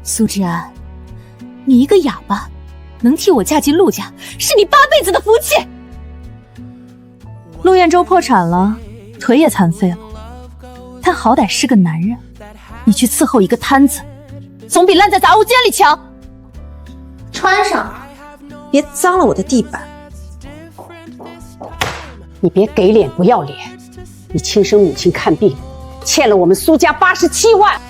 蘇志安，你一个哑巴，能替我嫁进陆家，是你8輩子的福氣。陆彦舟破產了，腿也殘廢了，但好歹是個男人，你去伺候一個攤子，總比爛在雜物間裡強。穿上，別髒了我的地板。你別給臉不要臉！你親生母親看病，欠了我們蘇家87萬。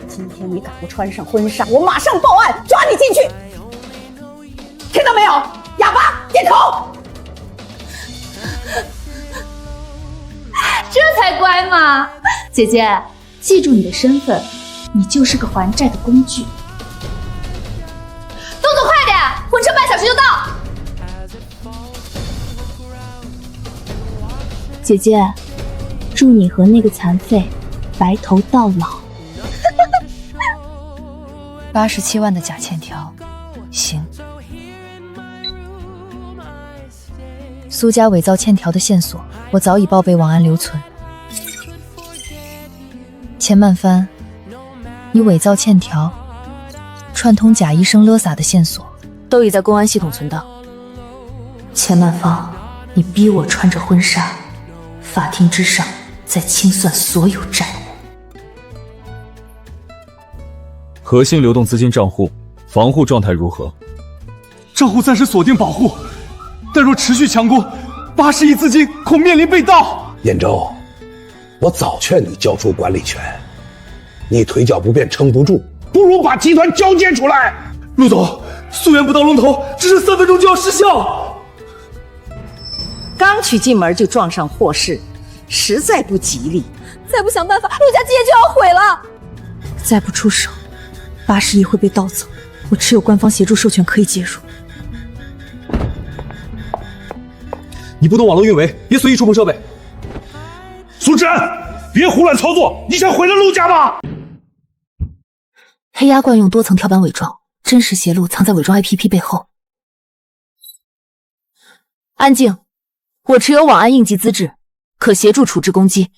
今天你敢不穿上婚紗，我馬上報案，抓你進去！聽到沒有？啞巴，點頭！這才乖嘛！姐姐，記住你的身份，你就是個還債的工具。動作快點，婚車半小時就到。姐姐，祝你和那個殘廢白頭到老。87萬的假欠條，行。蘇家偽造欠條的線索，我早已報備網安留存。錢曼帆，你偽造欠條，串通假醫生勒撒的線索，都已在公安系統存檔。錢曼芳，你逼我穿着婚紗，法庭之上再清算所有債務。核心流動資金賬戶防護狀態如何？賬戶暫時鎖定保護，但若持續強攻，80億資金恐面臨被盜。兗州，我早勸你交出管理權，你腿腳不便撐不住，不如把集團交接出來。陸總，溯源不到龍頭，只剩3分鐘就要失效。剛娶進門就撞上禍事，實在不吉利。再不想辦法，陸家基業就要毀了。再不出手，80億會被盜走。我持有官方協助授權，可以介入。你不懂網絡運維，別隨意觸碰設備。蘇志安，別胡亂操作，你想毀了陸家嗎？黑鴨慣用多層跳板偽裝，真實邪路藏在偽裝 APP 背後。安靜，我持有網安應急資質，可協助處置攻擊。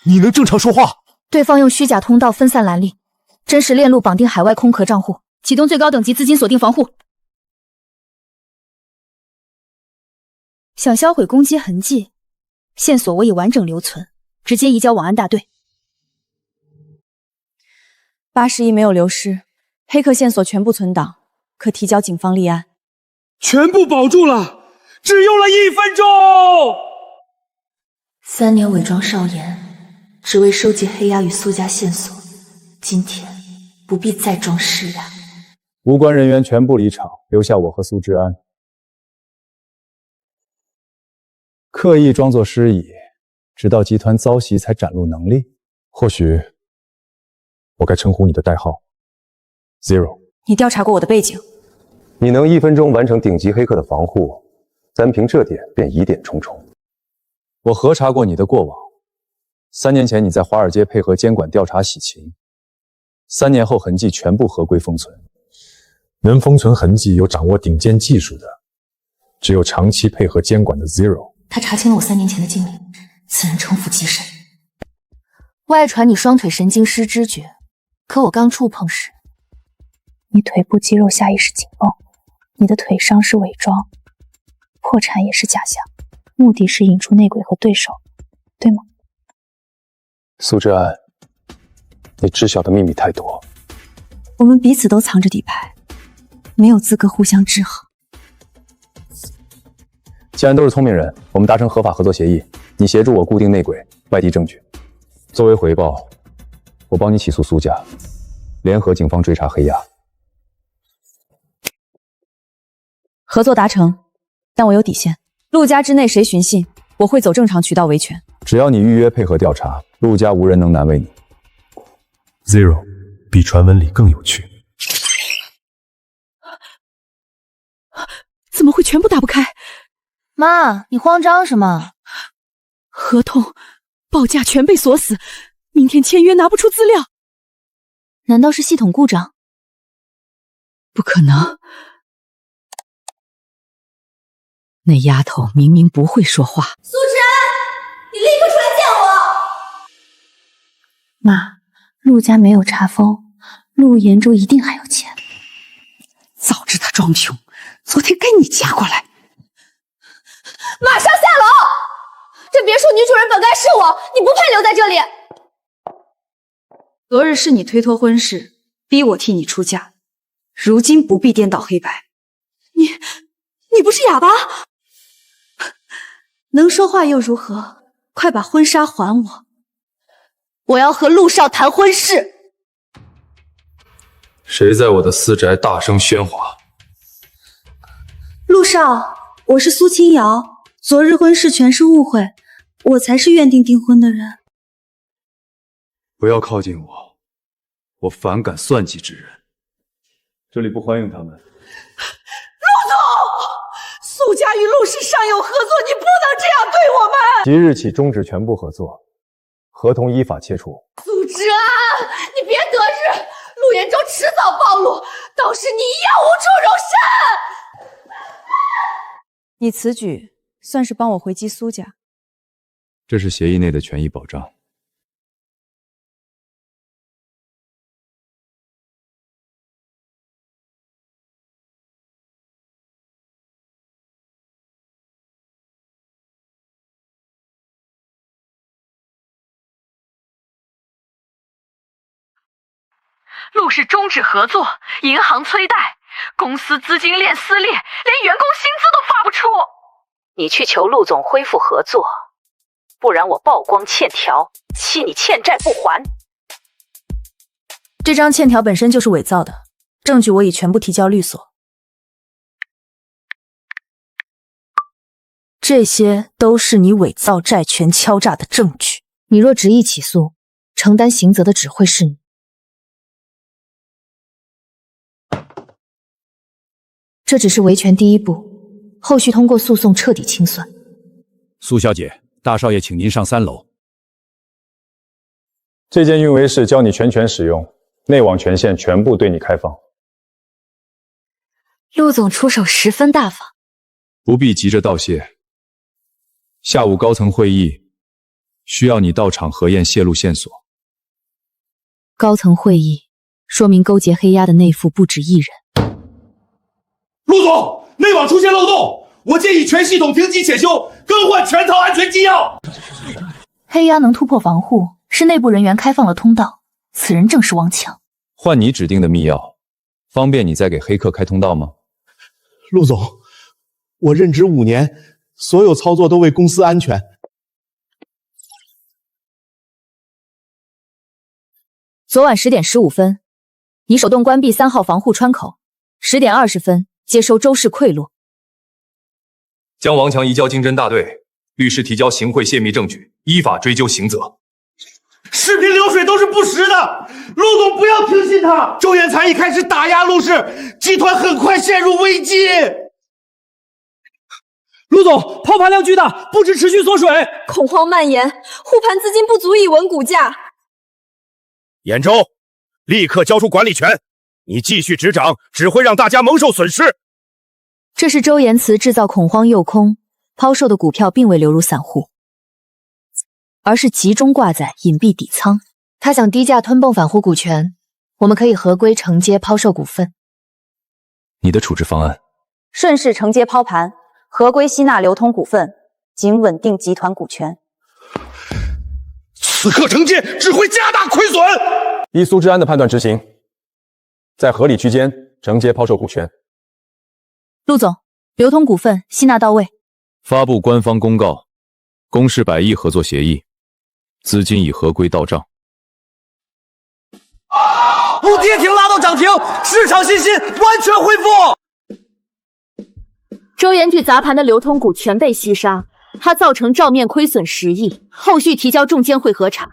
你能正常說話？對方用虛假通道分散藍利，真實鏈路綁定海外空殼賬戶，啟動最高等級資金鎖定防護。想銷毀攻擊痕跡，線索我已完整留存，直接移交網安大隊。80億沒有流失，黑客線索全部存檔，可提交警方立案。全部保住了，只用了1分鐘。3年偽裝少爺，只為收集黑鴨與蘇家線索，今天不必再裝釋然。無關人員全部離場，留下我和蘇志安。刻意裝作失憶，直到集團遭襲才展露能力。或許我該稱呼你的代號 Zero。你調查過我的背景？你能1分鐘完成頂級黑客的防護，單憑這點便疑點重重。我核查過你的過往，3年前你在華爾街配合監管調查洗錢，3年後痕跡全部合規封存。能封存痕跡有掌握頂尖技術的，只有長期配合監管的 Zero。他查清了我3年前的經歷，此人城府極深。外傳你雙腿神經失知覺，可我剛觸碰時，你腿部肌肉下意識緊繃，你的腿傷是偽裝，破產也是假象，目的是引出內鬼和對手，對嗎？蘇志安，你知曉的秘密太多。我們彼此都藏着底牌，沒有資格互相制衡。既然都是聰明人，我們達成合法合作協議，你協助我固定內鬼、外地證據。作為回報，我幫你起訴蘇家，聯合警方追查黑鴨。合作達成，但我有底線。陸家之內誰尋釁，我會走正常渠道維權。只要你預約配合調查，陸家無人能難為你。Zero 比傳聞裡更有趣。怎麼會全部打不開？媽，你慌張什麼？合同、報價全被鎖死，明天簽約拿不出資料。難道是系統故障？不可能，那丫頭明明不會說話。蘇志安，你立刻出來見我！媽，陸家沒有查封，陸延州一定還有錢。早知他裝窮，昨天该你嫁過来。马上下楼！这别墅女主人本该是我，你不配留在这里。昨日是你推脱婚事，逼我替你出嫁，如今不必顛倒黑白。你不是哑巴？能说話又如何？快把婚紗還我！我要和陸少談婚事。誰在我的私宅大聲喧嘩？陸少，我是蘇清瑤，昨日婚事全是誤會，我才是願定訂婚的人。不要靠近我，我反感算計之人。这里不歡迎他們。陸總，蘇家與陸氏尚有合作，你不能這樣對我們。即日起終止全部合作，合同依法切除。苏之安，你別得志，陸延州遲早暴露，到時你一樣無處容身。你此舉算是幫我回擊蘇家。這是協議內的權益保障。陸氏終止合作，銀行催貸，公司資金鏈撕裂，連員工薪資都發不出。你去求陸總恢復合作，不然我曝光欠條，欺你欠債不還。這張欠條本身就是偽造的，證據我已全部提交律所。這些都是你偽造債權敲詐的證據。你若執意起訴，承擔刑責的只會是你。這只是維權第一步，後續通過訴訟徹底清算。蘇小姐，大少爺請您上3樓。這間運維室交你全權使用，內網權限全部對你開放。陸總出手十分大方，不必急着道謝。下午高層會議需要你到場核驗洩露線索。高層會議說明勾結黑鴨的內附不止一人。陸總，內網出現漏洞，我建議全系統停機且修，更換全套安全紀要。黑鴨能突破防護，是內部人員開放了通道，此人正是王強。換你指定的密鑰，方便你再給黑客開通道嗎？陸總，我任職5年，所有操作都為公司安全。昨晚10點15分，你手動關閉3號防護窗口，10點20分。接收周氏賄賂，將王強移交經偵大隊，律師提交行賄泄密證據，依法追究刑責。視頻流水都是不實的，陸總不要聽信他。周延才一開始打壓陸氏集團，很快陷入危機。陸總，拋盤量巨大，不止持續縮水，恐慌蔓延，護盤資金不足以穩股價。兗州，立刻交出管理權。你繼續執掌，只會讓大家蒙受損失。這是周延慈製造恐慌誘空，拋售的股票並未流入散戶，而是集中掛在隱蔽底倉。他想低價吞併反戶股權，我們可以合規承接拋售股份。你的處置方案：順勢承接拋盤，合規吸納流通股份，僅穩定集團股權。此刻承接只會加大虧損。依蘇之安的判斷執行。在合理區間承接拋售股權。陸總，流通股份吸納到位。發布官方公告，公示100億合作協議，資金已合規到賬。跌停拉到漲停，市場信心完全恢復。周延巨砸盤的流通股全被吸殺，他造成賬面虧損10億，後續提交證監會核查。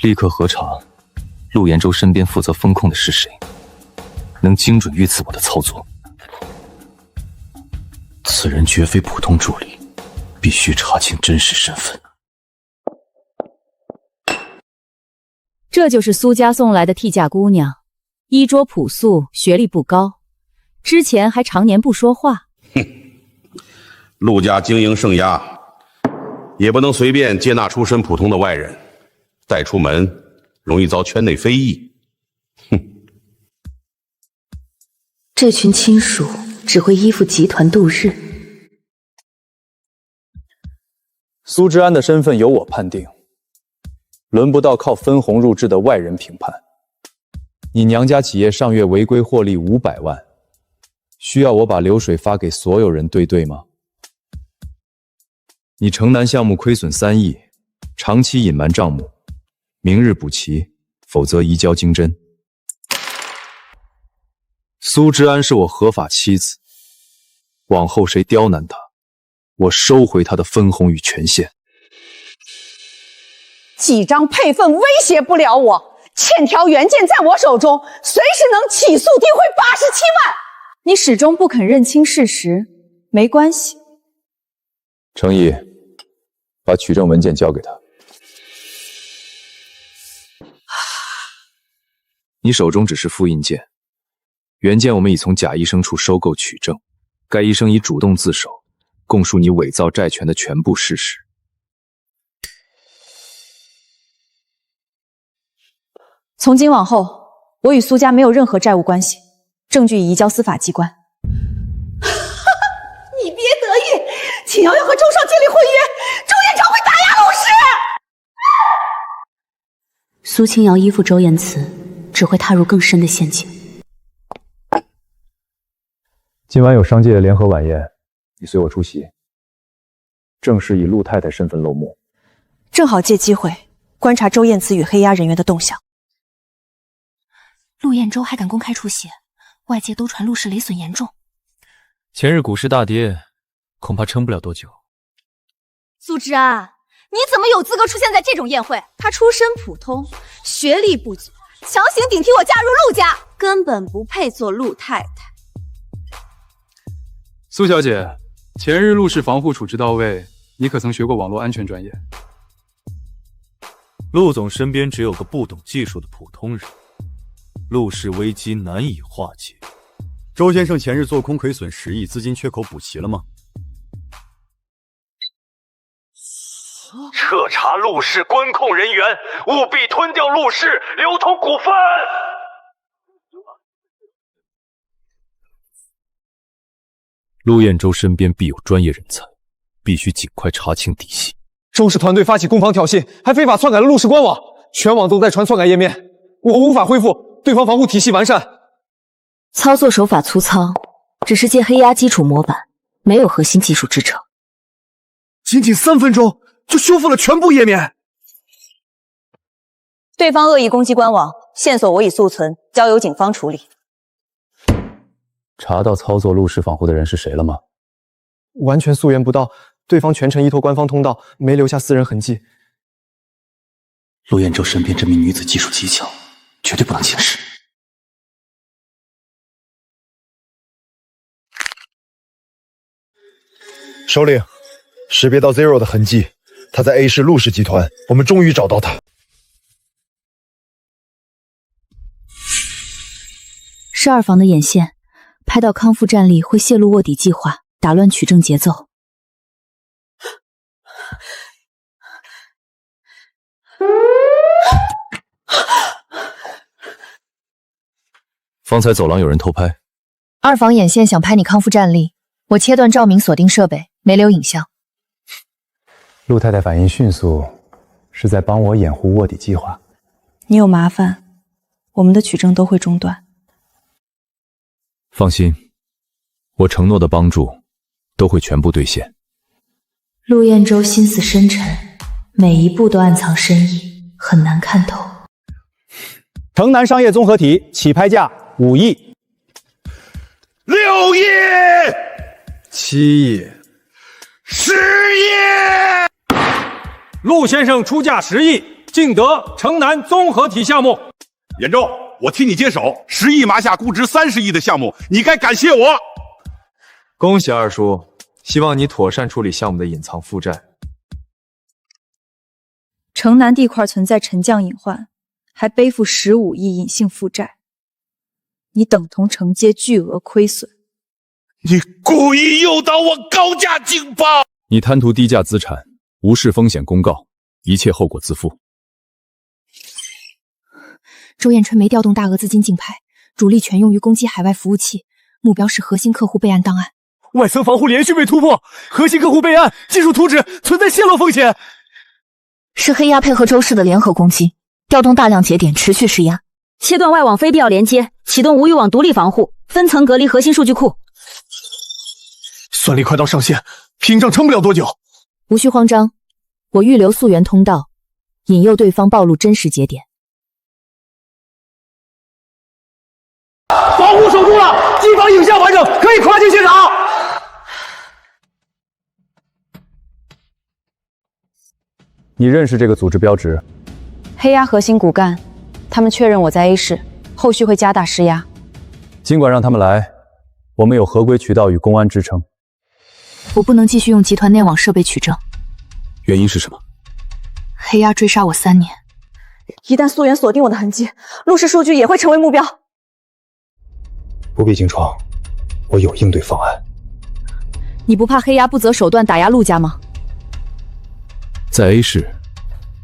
立刻核查。陸延州身邊負責風控的是誰？能精準預測我的操作？此人絕非普通助理，必須查清真實身份。這就是蘇家送來的替嫁姑娘，衣着樸素，學歷不高，之前還常年不說話。哼，陸家經營盛壓，也不能隨便接納出身普通的外人，帶出門。容易遭圈內非議。哼，這群親屬只會依附集團度日。蘇之安的身份由我判定，輪不到靠分紅入賬的外人評判。你娘家企業上月違規獲利500萬，需要我把流水發給所有人對嗎？你城南項目虧損3億，長期隱瞞賬目，明日補齊，否則移交經偵。蘇之安是我合法妻子，往後誰刁難她，我收回她的分紅與權限。几張配份威脅不了我，欠条原件在我手中，随时能起訴诋毀87萬。你始終不肯認清事實，沒關係。程毅，把取證文件交給他。你手中只是复印件，原件我們已從贾醫生處收購取證，該醫生已主動自首，供述你偽造債權的全部事實。從今往後，我與蘇家沒有任何債務關係，證據已移交司法機關。你別得意，秦瑤要和周少建立婚約，周延昭會打壓陸氏。蘇清瑤依附周延慈，只會踏入更深的陷阱。今晚有商界的联合晚宴，你随我出席。正式以陆太太身份落幕，正好借機會觀察周燕慈與黑鴨人員的動向。陸彥洲還敢公開出血，外界都傳陸氏累損嚴重。前日股市大跌，恐怕撐不了多久。蘇之安，你怎麼有資格出現在這種宴會？他出身普通，學歷不足，強行頂替我加入陸家，根本不配做陸太太。蘇小姐，前日陸氏防護處置到位，你可曾學過網絡安全專業？陸總身邊只有個不懂技術的普通人，陸氏危機難以化解。周先生前日做空虧損10億，資金缺口補齊了嗎？徹查陸氏關控人員，務必吞掉陸氏流通股份。陸彥洲身邊必有專業人才，必須盡快查清底細。周氏團隊發起攻防挑釁，還非法篡改了陸氏官網，全網都在傳篡改頁面，我無法恢復，對方防護體系完善。操作手法粗糙，只是借黑鴨基礎模板，沒有核心技術支撐。僅3分鐘就修復了全部頁面。對方惡意攻擊官網，線索我已速存，交由警方處理。查到操作陸氏防護的人是誰了嗎？完全溯源不到，對方全程依托官方通道，沒留下私人痕跡。陸彥洲身邊這名女子技術極強，絕對不能輕視。首領，識別到 Zero 的痕跡，他在 A 市陸氏集團，我們終於找到他。是二房的眼線，拍到康復戰力會洩露臥底計劃，打亂取證節奏。方才走廊有人偷拍，二房眼線想拍你康復戰力，我切斷照明鎖定設備，沒留影像。陸太太反應迅速，是在幫我掩護臥底計劃。你有麻煩，我們的取證都會中斷。放心，我承諾的幫助都會全部兌現。陸彥洲心思深沉，每一步都暗藏深意，很難看透。城南商業綜合體起拍價5億、6億、7億、10億。陸先生出價10億，競得城南綜合體項目。彥洲，我替你接手，10億拿下估值30億的項目，你該感謝我。恭喜二叔，希望你妥善處理項目的隱藏負債。城南地塊存在沉降隱患，還背負15億隱性負債，你等同承接巨額虧損。你故意誘導我高價競報，你貪圖低價資產，無視風險公告，一切後果自負。周彦春没調動大額資金競拍，主力全用於攻擊海外服務器，目標是核心客戶備案檔案。外層防護連續被突破，核心客戶備案，技術圖紙存在洩露風險。是黑鴨配合周氏的聯合攻擊，調動大量節點持續施壓，切斷外網非必要連接，啟動無域網獨立防護，分層隔離核心數據庫。算力快到上限，屏障撐不了多久。無需慌張，我預留溯源通道，引誘對方暴露真實節點。防護守住了，機房影像完整，可以跨境現場。你認識這個組織標誌？黑鴨核心骨幹，他們確認我在 A 市，後續會加大施壓。儘管讓他們來，我們有合規渠道與公安支撐。我不能繼續用集團內網設備取證。原因是什麼？黑鴨追殺我3年，一旦溯源鎖定我的痕跡，陸氏數據也會成為目標。不必驚慌，我有應對方案。你不怕黑鴨不擇手段打壓陸家嗎？在 A 市，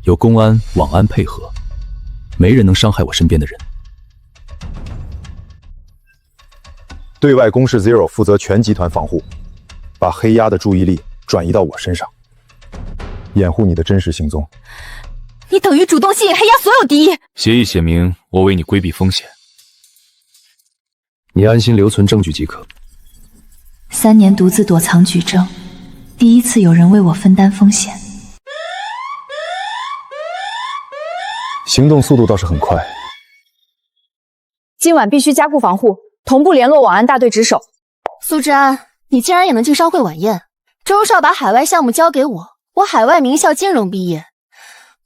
有公安、网安配合，没人能傷害我身邊的人。對外公示 Zero 負責全集團防護，把黑鴨的注意力轉移到我身上，掩護你的真實行蹤。你等於主動吸引黑鴨所有敵意。協議寫明我為你規避風險，你安心留存證據即可。3年獨自躲藏舉證，第一次有人為我分擔風險。行動速度倒是很快。今晚必須加固防護，同步聯絡網安大隊值守。蘇之安，你竟然也能進商會晚宴？周少把海外項目交給我，我海外名校金融畢業，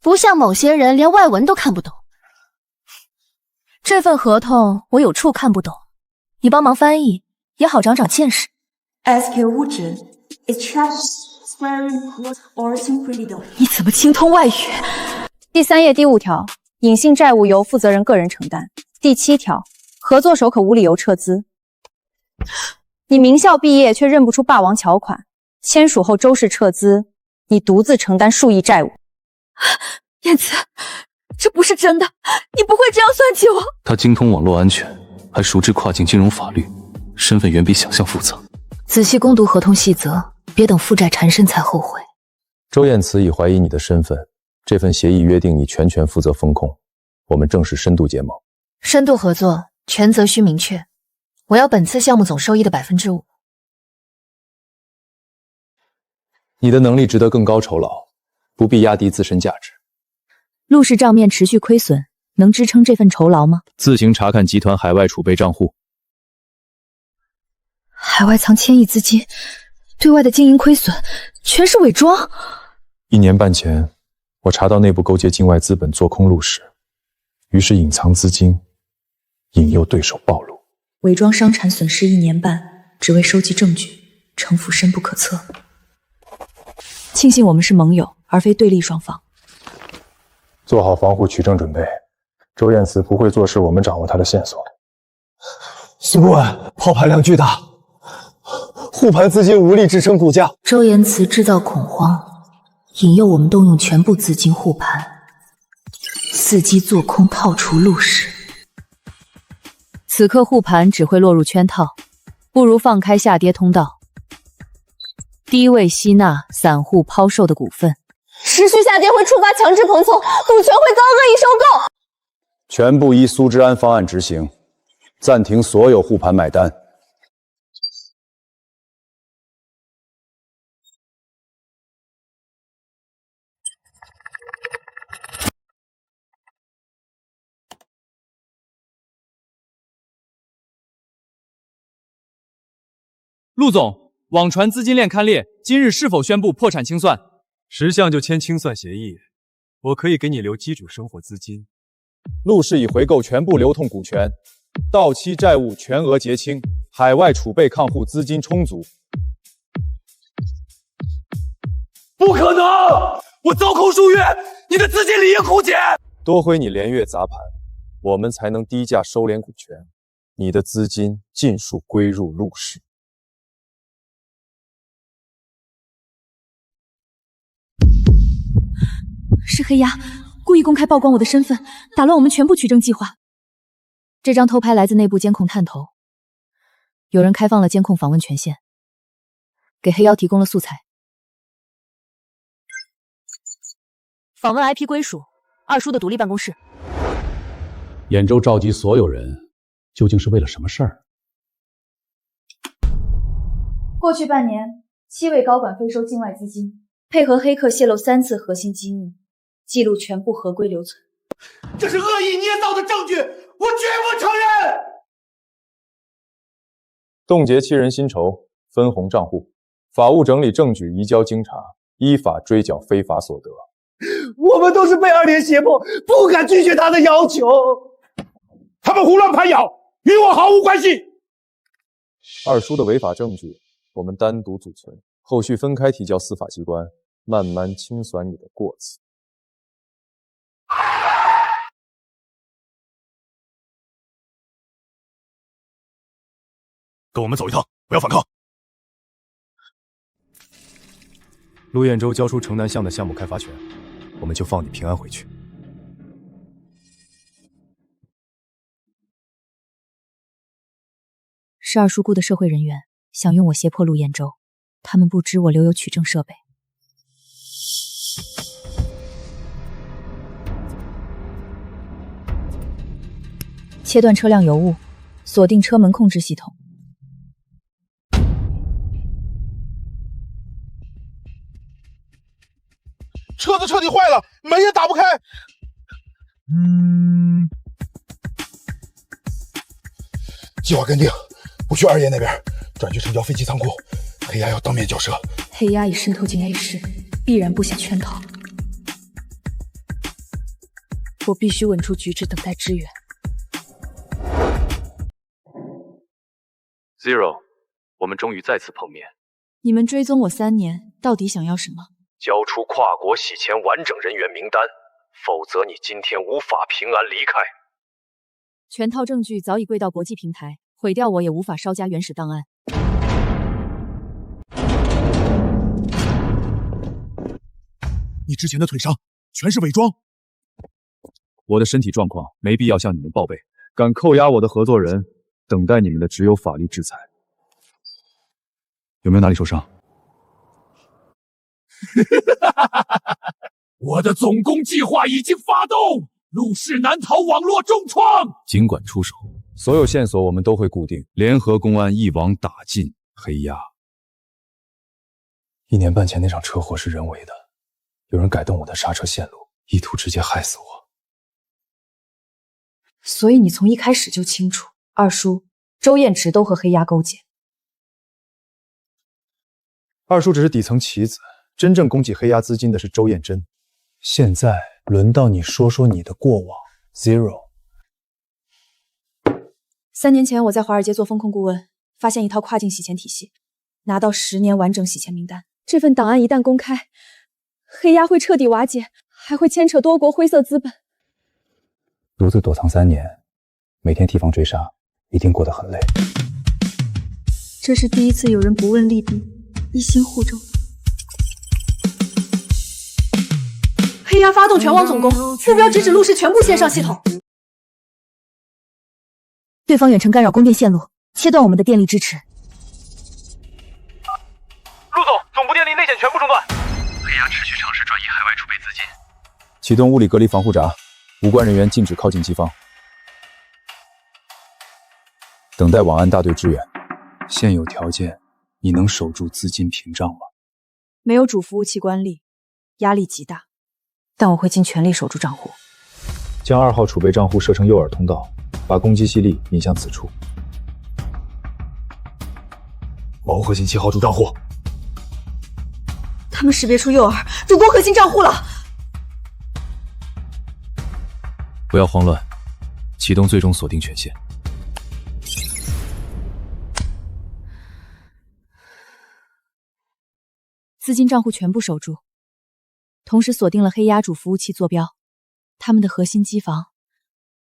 不像某些人連外文都看不懂。這份合同我有處看不懂，你幫忙翻譯也好長長見識。你怎麼精通外語？第3頁第5條，隱性債務由負責人個人承擔。第7條，合作手可無理由撤資。你名校畢業卻認不出霸王條款，簽署後周氏撤資，你獨自承擔數億債務。燕子，這不是真的，你不會這樣算計我。他精通網絡安全，還熟知跨境金融法律，身份遠比想象複雜。仔細攻讀合同細則，別等負債纏身才後悔。周燕慈已懷疑你的身份，這份協議約定你全權負責風控，我們正式深度結盟。深度合作，權責需明確。我要本次項目總收益的5%。你的能力值得更高酬勞，不必壓低自身價值。陸氏賬面持續虧損，能支撐這份酬勞嗎？自行查看集團海外儲備賬戶。海外藏1000億資金，對外的經營虧損全是偽裝。1年半前，我查到內部勾結境外資本做空陸氏，於是隱藏資金，引誘對手暴露。偽裝商產損失1年半，只為收集證據，城府深不可測。慶幸我們是盟友，而非對立雙方。做好防護取證準備，周燕慈不會坐視我們掌握他的線索。司顧問，拋盤量巨大，護盤資金無力支撐股價。周延慈製造恐慌，引誘我們動用全部資金護盤，伺機做空套除陸氏。此刻護盤只會落入圈套，不如放開下跌通道，低位吸納散戶拋售的股份。持續下跌會觸發強制膨脹，股權會遭惡意收購。全部依蘇之安方案執行，暫停所有護盤買單。陆總，網傳資金鏈勘裂，今日是否宣布破產清算？10項就簽清算協議，我可以給你留基礎生活資金。陸氏已回購全部流通股權，到期債務全額結清，海外儲備抗護資金充足。不可能！我遭控數月，你的資金理应枯竭。多虧你連月砸盤，我们才能低價收斂股權，你的資金盡數歸入陸氏。是黑鴨故意公開曝光我的身份，打亂我們全部取證計劃。這張偷拍來自內部監控探頭，有人開放了監控訪問權限，給黑妖提供了素材。訪問 IP 歸屬二叔的独立办公室。兗州召集所有人，究竟是為了什麼事兒？過去半年，7位高管非收境外資金，配合黑客泄露3次核心機密，記錄全部合規留存。這是惡意捏造的證據，我絕不承認！凍結7人薪酬，分紅賬戶，法務整理證據移交京察，依法追繳非法所得。我们都是被2连脅迫，不敢拒絕他的要求。他们胡亂攀咬，與我毫無關係。二叔的違法證據，我們單獨儲存，後續分開提交司法機關，慢慢清算你的過錯。跟我們走一趟，不要反抗。陸兗州交出城南巷的項目開發權，我們就放你平安回去。是二叔雇的社會人員想用我脅迫陸兗州，他們不知我留有取證設備。切斷車輛油霧，鎖定車門控制系統。車子徹底壞了，門也打不開。計劃跟定，不去2爺那邊，轉去城郊飛機倉庫。黑鴨要當面交涉。黑鴨已滲透進 A 市，必然布下圈套。我必須穩住局勢，等待支援。Zero， 我們終於再次碰面。你們追蹤我3年，到底想要什麼？交出跨國洗錢完整人員名單，否則你今天無法平安離開。全套證據早已歸到國際平台，毀掉我也無法燒加原始檔案。你之前的腿傷全是偽裝。我的身體狀況沒必要向你們報備，敢扣押我的合作人，等待你們的只有法律制裁。有沒有哪裡受傷？我的總攻計劃已經發動，陸氏難逃網絡重創。儘管出手，所有線索我們都會固定，聯合公安一網打盡黑鴨。1年半前那場車禍是人為的，有人改動我的剎車線路，意圖直接害死我。所以你從一開始就清楚，二叔周彥池都和黑鴨勾結。二叔只是底層棋子，真正供給黑鴨資金的是周彥真。現在輪到你說說你的過往 ，Zero。3年前我在華爾街做風控顧問，發現一套跨境洗錢體系，拿到10年完整洗錢名單。這份檔案一旦公開，黑鴨會徹底瓦解，還會牽扯多國灰色資本。獨自躲藏3年，每天提防追殺，一定過得很累。這是第一次有人不問利弊，一心護着我。黑鴨發動全網總攻，目標直指陸氏全部線上系統。對方遠程干擾供電線路，切斷我們的電力支持。陸總，總部電力內線全部中斷。黑鴨持續嘗試轉移海外儲備資金。啟動物理隔離防護閘，無關人員禁止靠近機房。等待網安大隊支援。現有條件，你能守住資金屏障嗎？沒有主服務器關閉，壓力極大。但我會盡全力守住賬戶。將2號儲備賬戶設成誘餌通道，把攻擊吸力引向此處。保護核心7號主賬戶。他們識別出誘餌，主攻核心賬戶了。不要慌亂，啟動最終鎖定權限。資金賬戶全部守住。同時鎖定了黑鴨主服務器坐標，他們的核心機房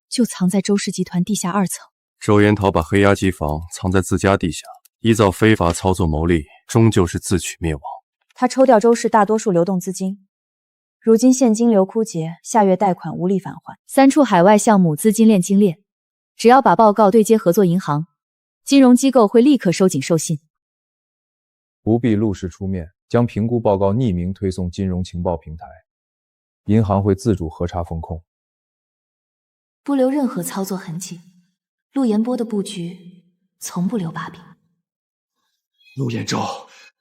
就藏在周氏集團地下2層。周延桃把黑鴨機房藏在自家地下，依照非法操作牟利，終究是自取滅亡。他抽調周氏大多數流動資金，如今現金流枯竭，下月貸款無力返還， 3處海外項目資金鏈精裂，只要把報告對接合作銀行，金融機構會立刻收緊授信。不必陆氏出面，將評估報告匿名推送金融情報平台，银行会自主核查风控，不留任何操作痕迹。陆延波的布局从不留把柄。陆延洲，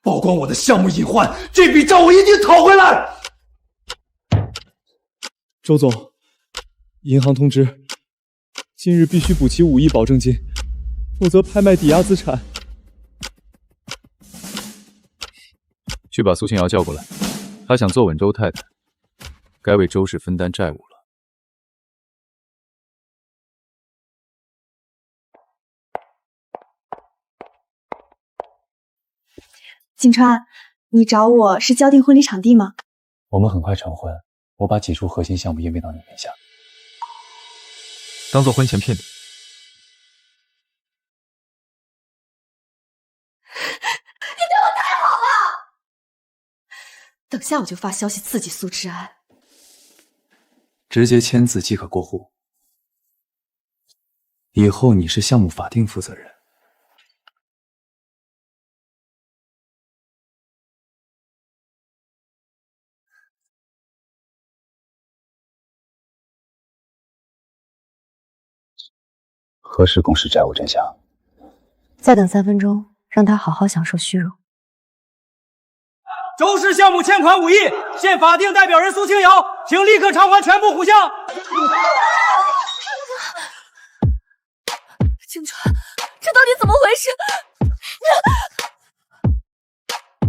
曝光我的项目隐患，这筆賬我一定討回來。周總，銀行通知，今日必須補齊5億保證金，否則拍賣抵押資產。去把蘇清瑤叫過來，她想坐穩周太太，該為周氏分擔債務了。景川，你找我是交定婚禮场地嗎？我們很快成婚，我把幾處核心項目驗明到你名下，當做婚前騙你。你對我太好了！等下我就發消息刺激蘇之安，直接簽字即可過戶。以後你是項目法定負責人。何時公示債務真相？再等3分鐘，讓他好好享受虛榮。周氏項目欠款5億，現法定代表人蘇清瑤，請立刻償還全部款項。景川，這到底怎麼回事？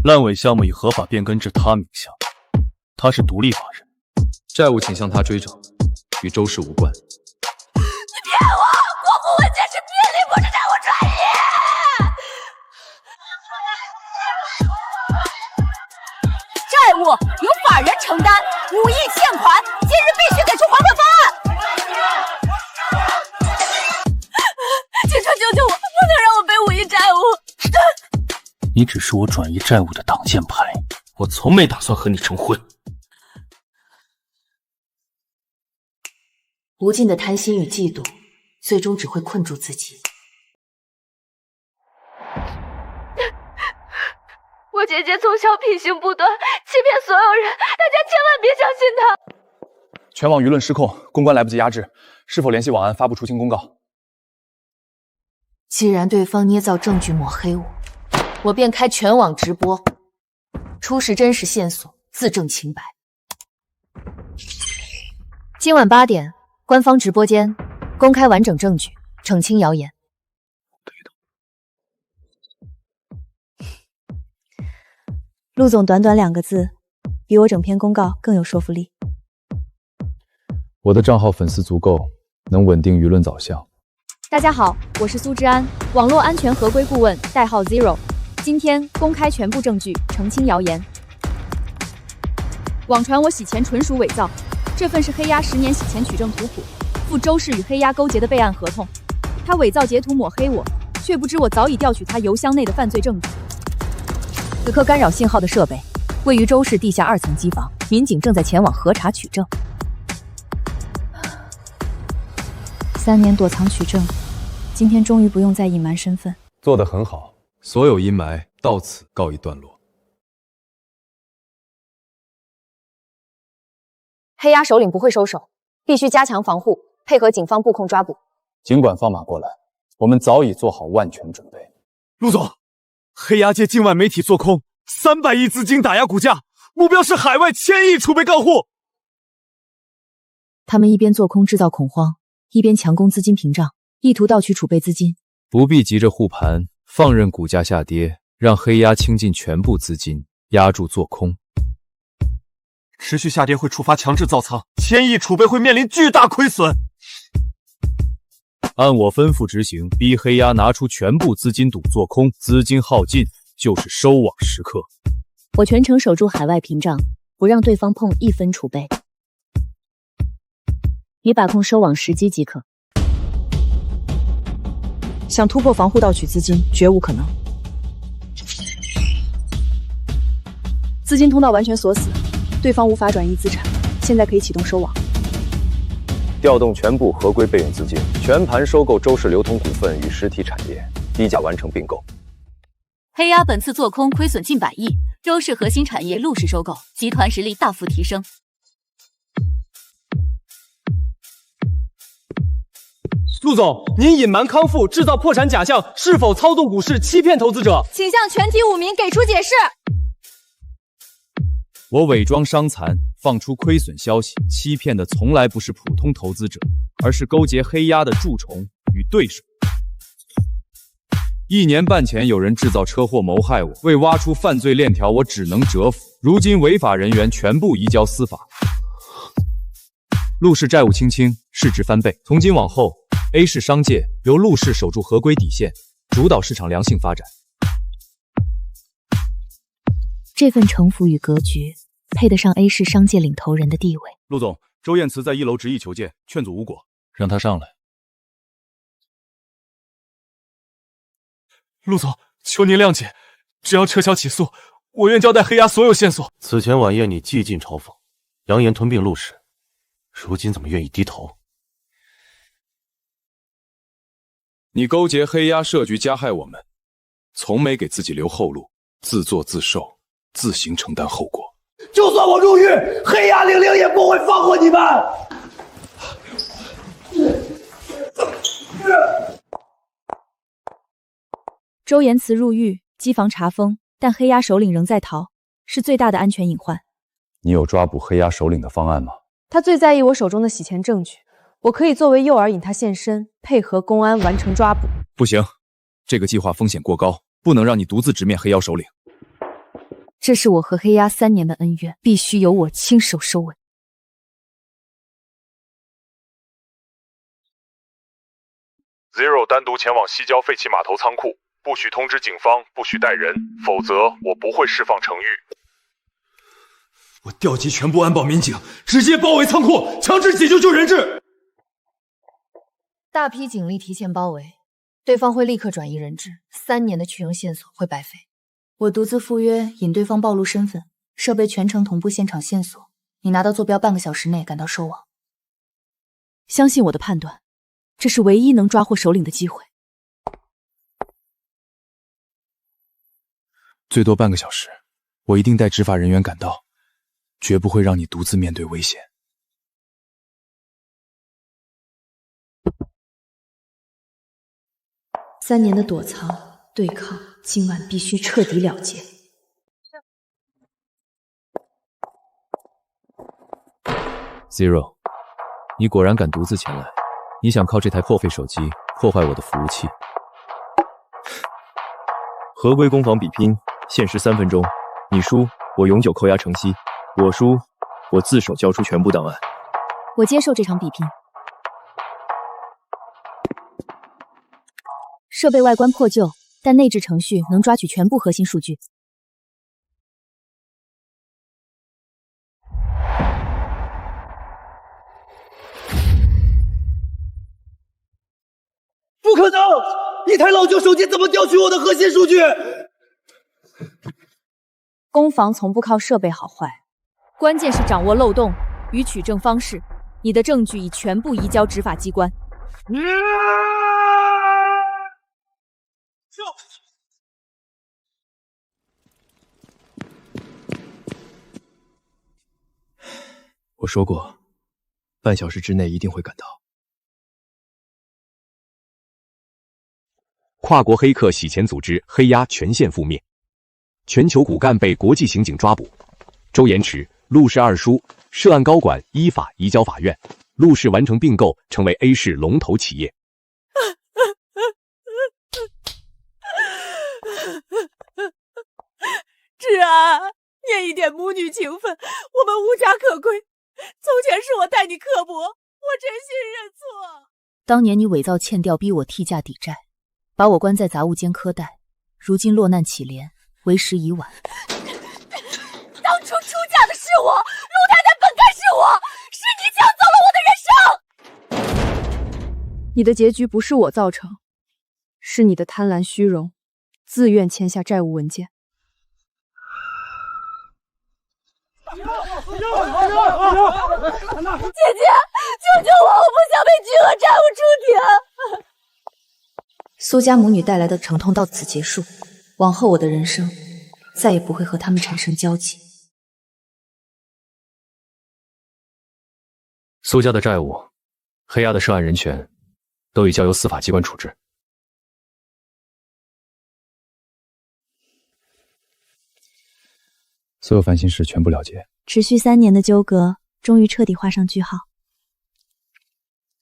爛尾項目已合法變更至他名下，他是獨立法人，債務請向他追繳，與周氏無關。你騙我！過戶文件是命令，不是債務轉移。債務由法人承擔，5億欠款，今日必須給出還款方案。警察救救我，不能讓我背5億債務。你只是我轉移債務的擋箭牌，我從沒打算和你成婚。無盡的貪心與嫉妒，最終只會困住自己。我姐姐從小品行不端，欺騙所有人，大家千萬別相信她。全網輿論失控，公關來不及壓制，是否聯繫網安發布出清公告？既然對方捏造證據抹黑我，我便開全網直播，出示真實線索，自證清白。今晚8點，官方直播間公開完整證據，澄清謠言。陸總短短2個字，比我整篇公告更有說服力。我的賬號粉絲足夠，能穩定輿論導向。大家好，我是蘇之安，網絡安全合規顧問，代號 Zero。今天公開全部證據，澄清謠言。網傳我洗錢純屬偽造，這份是黑鴨10年洗錢取證圖譜，附周氏與黑鴨勾結的備案合同。他偽造截圖抹黑我，卻不知我早已調取他郵箱內的犯罪證據。此刻干擾信號的設備位於周氏地下2層機房，民警正在前往核查取證。3年躲藏取證，今天終於不用再隱瞞身份。做得很好，所有陰霾到此告一段落。黑鴨首領不會收手，必須加強防護，配合警方布控抓捕。儘管放馬過來，我們早已做好萬全準備。陸總，黑鴨借境外媒體做空300億資金打壓股價，目標是海外1000億儲備到戶。他們一邊做空制造恐慌，一邊強攻資金屏障，意圖盜取儲備資金。不必急着護盤，放任股價下跌，讓黑鴨傾盡全部資金壓住做空。持續下跌會觸發強制造倉，1000億儲備會面臨巨大虧損。按我吩咐執行，逼黑鴨拿出全部資金賭做空，資金耗盡就是收網時刻。我全程守住海外屏障，不讓對方碰1分儲備。你把控收網時機即可。想突破防護盜取資金，絕無可能。資金通道完全鎖死，對方無法轉移資產，現在可以啟動收網。調動全部合規備用資金，全盤收購周氏流通股份與實體產業，低價完成併購。黑鴨本次做空虧損近100億，周氏核心產業陸氏收購，集團實力大幅提升。陸總，您隱瞞康復、制造破產假象，是否操縱股市欺騙投資者？請向全體5名給出解釋。我偽裝傷殘，放出虧損消息，欺騙的從來不是普通投資者，而是勾結黑鴨的蛀蟲與對手。1年半前，有人制造車禍謀害我，為挖出犯罪鏈條，我只能折服。如今違法人員全部移交司法，陸氏債務清清，市值翻倍。從今往後，A 市商界由陸氏守住合規底線，主導市場良性發展。這份城府與格局，配得上 A 市商界領頭人的地位。陸總，周燕慈在1樓執意求見，勸阻無果，讓他上來。陸總，求您諒解，只要撤銷起訴，我願交代黑鴨所有線索。此前晚宴你既盡嘲諷，揚言吞併陸氏，如今怎麼願意低頭？你勾結黑鴨設局加害我們，從沒給自己留後路，自作自受，自行承擔後果。就算我入獄，黑鴨00也不會放過你們。周延慈入獄，機房查封，但黑鴨首領仍在逃，是最大的安全隱患。你有抓捕黑鴨首領的方案嗎？他最在意我手中的洗錢證據，我可以作為誘餌引他現身，配合公安完成抓捕。不行，這個計劃風險過高，不能讓你獨自直面黑妖首領。這是我和黑鴨3年的恩怨，必須由我親手收尾。Zero 單獨前往西郊廢棄碼頭倉庫，不許通知警方，不許帶人，否則我不會釋放程昱。我調集全部安保民警，直接包圍倉庫，強制解救人質。大批警力提前包圍，對方會立刻轉移人質，3年的取證線索會白費。我獨自赴約，引對方暴露身份，設備全程同步現場線索。你拿到坐標半個小時內趕到收網。相信我的判斷，這是唯一能抓獲首領的機會。最多半個小時，我一定帶執法人員趕到，絕不會讓你獨自面對危險。3年的躲藏、對抗，今晚必須徹底了結。Zero， 你果然敢獨自前來，你想靠這台破廢手機破壞我的服務器？合規攻防比拼，限時3分鐘，你輸，我永久扣押程曦；我輸，我自首交出全部檔案。我接受這場比拼。設備外觀破舊，但內置程序能抓取全部核心數據。不可能！一台老舊手機怎麼調取我的核心數據？攻防從不靠設備好壞，關鍵是掌握漏洞與取證方式。你的證據已全部移交執法機關。我說過，半小時之內一定會趕到。跨國黑客洗錢組織黑鴨全線覆滅，全球骨幹被國際刑警抓捕。周延遲、陸氏二叔涉案高管依法移交法院，陸氏完成併購，成為 A 市龍頭企業。芷安，念一點母女情分，我們無家可歸。從前是我待你刻薄，我真心認錯。當年你偽造欠調，逼我替價抵債，把我關在雜物間苛待，如今落難乞憐，為時已晚。當初出嫁的是我，陸太太本該是我，是你搶走了我的人生。你的結局不是我造成，是你的貪婪虛榮，自願簽下債務文件。姐，救救我！我不想被巨额债务出庭。苏家母女带来的疼痛到此結束，往后我的人生再也不会和他们产生交集。苏家的债務，黑鸦的涉案人权，都已交由司法机关处置。所有烦心事全部了结。持续3年的纠葛，终于彻底画上句号。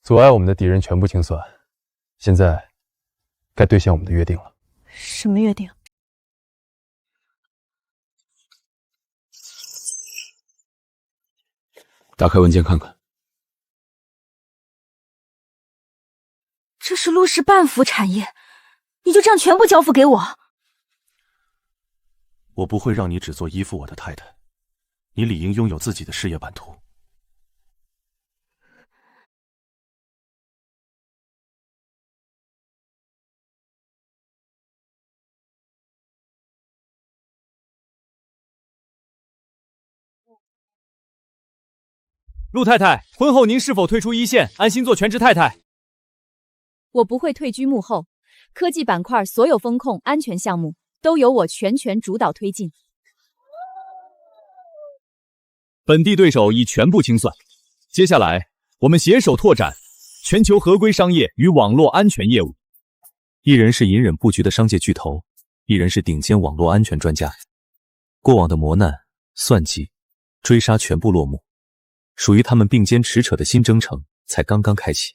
阻碍我们的敌人全部清算，现在该兑现我们的约定了。什么约定？打开文件看看。这是陆氏半幅产业，你就这样全部交付给我？我不会让你只做依附我的太太，你理应拥有自己的事业版图。陆太太，婚后您是否退出一线，安心做全职太太？我不会退居幕后，科技板塊所有风控安全项目都由我全权主導推進。本地对手已全部清算，接下來我們攜手拓展全球合規商業與網絡安全業務。一人是隱忍布局的商界巨頭，一人是頂尖網絡安全專家。過往的磨難、算計、追殺全部落幕，屬於他們並肩馳騁的新征程才剛剛開啟。